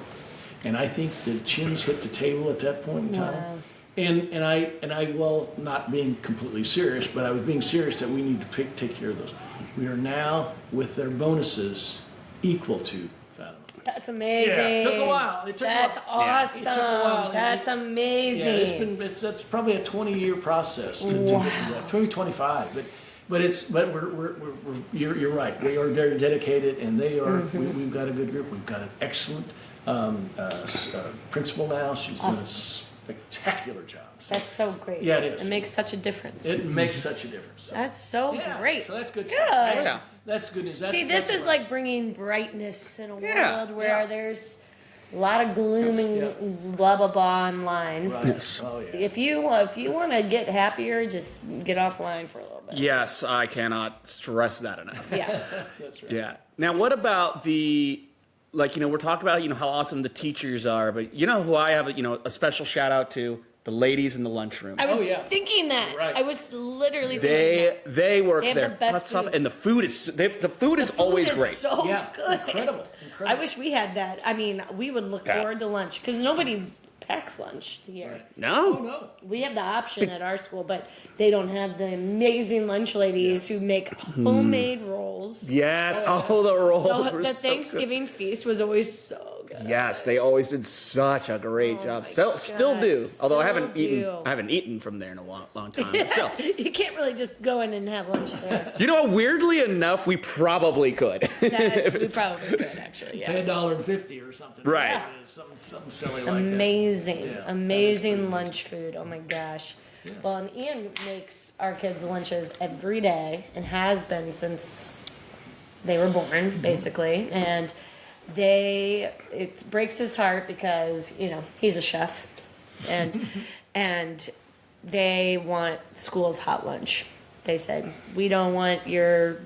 S5: And I think the chins hit the table at that point in time.
S1: Wow.
S5: And I, well, not being completely serious, but I was being serious that we need to take care of those. We are now, with their bonuses, equal to Fatima.
S1: That's amazing.
S5: Yeah, it took a while. It took
S1: That's
S5: a while.
S1: awesome.
S5: It took a while.
S1: That's amazing.
S5: That's probably a 20-year process to get to that. Maybe 25, but you're right. We are very dedicated, and they are. We've got a good group. We've got an excellent principal now. She's doing a spectacular job. So
S1: That's so great.
S5: Yeah, it is.
S1: It makes such a difference.
S5: it makes such a difference. So,
S1: That's so
S5: yeah,
S1: great.
S5: So that's good.
S1: Good.
S5: Stuff.
S2: Yeah.
S5: That's good news.
S1: See, this is like bringing brightness in a
S2: Yeah.
S1: world where
S5: Yeah.
S1: there's a lot of gloom and blah blah blah online.
S5: right.
S2: Yes.
S5: Oh yeah.
S1: If you want to get happier, just get offline for a little bit.
S2: Yes, I cannot stress that enough.
S1: Yeah.
S5: That's right.
S2: Yeah. Now, what about we're talking about, how awesome the teachers are, but you know who I have, a special shout out to? The ladies in the lunchroom.
S1: I was
S5: Oh, yeah.
S1: thinking that.
S5: Right.
S1: I was literally thinking that.
S2: They work
S1: They have
S2: their
S1: the best
S2: butts off,
S1: food.
S2: and the food is always
S1: Food is
S2: great.
S1: So
S5: Yeah.
S1: good.
S5: Incredible.
S1: I wish we had that. I mean, we would look
S2: Yeah.
S1: forward to lunch because nobody packs lunch here.
S5: Oh
S2: No.
S5: no.
S1: We have the option at our school, but they don't have the amazing lunch ladies who make homemade rolls.
S2: Yes. Oh, the rolls
S1: So
S2: were
S1: the
S2: so good.
S1: Thanksgiving feast was always so good.
S2: Yes, they always did such a great job.
S1: my
S2: Still
S1: God,
S2: do. Although I haven't
S1: still
S2: eaten.
S1: do.
S2: I haven't eaten from there in a long time. But still.
S1: You can't really just go in and have lunch there.
S2: Weirdly enough, we probably could.
S1: We probably could actually.
S5: Pay
S1: Yeah.
S5: $1.50 or something.
S2: Right.
S5: Yeah. Something silly like
S1: Amazing,
S5: Yeah, that
S1: amazing lunch food. Oh my gosh. Well, and Ian makes our kids lunches every day and has been since they were born, basically. And it breaks his heart because, he's a chef and they want school's hot lunch. They said, we don't want your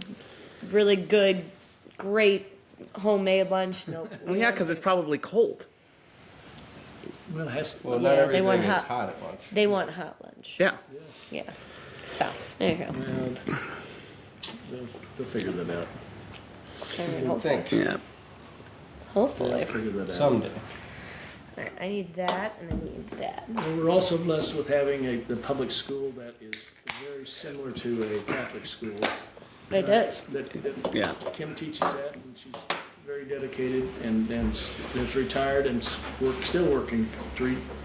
S1: really good, great homemade lunch. Nope.
S2: Well, yeah, because it's probably cold.
S5: Well, it has to,
S3: Well,
S1: Yeah,
S3: not
S1: they
S3: everything
S1: want
S3: is
S1: hot-
S3: hot at lunch.
S1: They want hot lunch.
S2: Yeah.
S1: Yeah. So, there you go.
S5: they'll figure that out.
S3: You would think.
S2: Yeah.
S1: Hopefully.
S5: They'll figure that out.
S3: Someday.
S1: All right, I need that and I need that.
S5: Well, we're also blessed with having a public school that is very similar to a Catholic school.
S1: It does.
S5: That
S2: Yeah.
S5: Kim teaches at, and she's very dedicated and is retired and still working,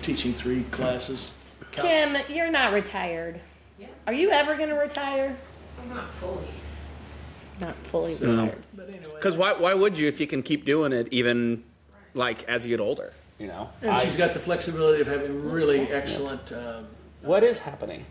S5: teaching 3 classes.
S1: Kim, you're not retired.
S4: Yeah.
S1: Are you ever going to retire?
S4: I'm not fully.
S1: Not fully retired.
S5: But anyway.
S2: Because why would you if you can keep doing it even as you get older?
S5: And she's got the flexibility of having really excellent,
S2: What is happening?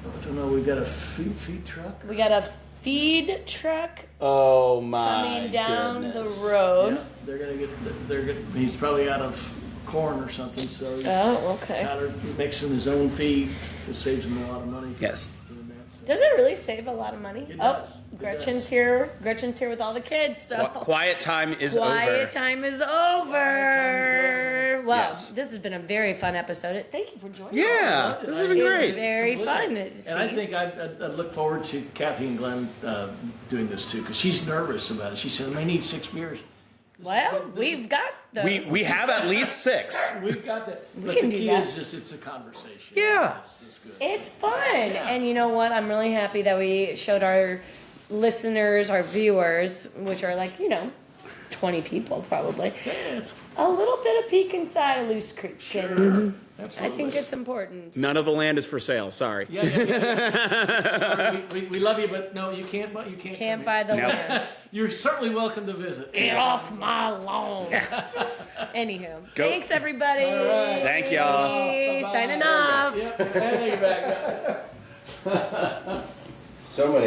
S5: I don't know, we've got a feed truck.
S1: We got a feed truck
S2: Oh my
S1: coming down
S2: goodness.
S1: the road.
S5: Yeah, he's probably out of corn or something, so he's
S1: Oh, okay.
S5: Tyler mixing his own feed. It saves him a lot of money.
S2: Yes.
S5: doing that, so.
S1: Does it really save a lot of money?
S5: It does. It
S1: Gretchen's
S5: does.
S1: here. Gretchen's here with all the kids, so
S2: Quiet time is over.
S1: quiet time is over. Well,
S2: Yes.
S1: this has been a very fun episode. Thank you for joining.
S2: Yeah,
S5: I
S2: this
S5: love
S2: has
S5: it.
S2: been
S1: It was
S2: great.
S1: very fun.
S5: Completely. And I think I'd look forward to Kathy and Glenn doing this too, because she's nervous about it. She said, I need 6 beers.
S1: Well, we've got those.
S2: We have at least 6.
S5: We've got that. But
S1: can
S5: the
S1: do
S5: key
S1: that.
S5: is just it's a conversation.
S2: Yeah.
S5: It's good.
S1: It's fun. And you know what? I'm really happy that we showed our listeners, our viewers, which are 20 people probably,
S5: Yeah, it's,
S1: a little bit of peek inside of Loose Creek. And I
S5: absolutely.
S1: think it's important.
S2: None of the land is for sale. Sorry.
S5: Yeah. Sorry, we love you, but no, you can't. You can't.
S1: Can't
S5: come
S1: buy the
S2: No.
S1: land.
S5: You're certainly welcome to visit.
S1: Get off my lawn. Anywho, thanks everybody.
S5: All right.
S2: Thank y'all.
S5: Bye-bye.
S1: Signing off.
S5: Yep. Hey, you're back.
S3: So many.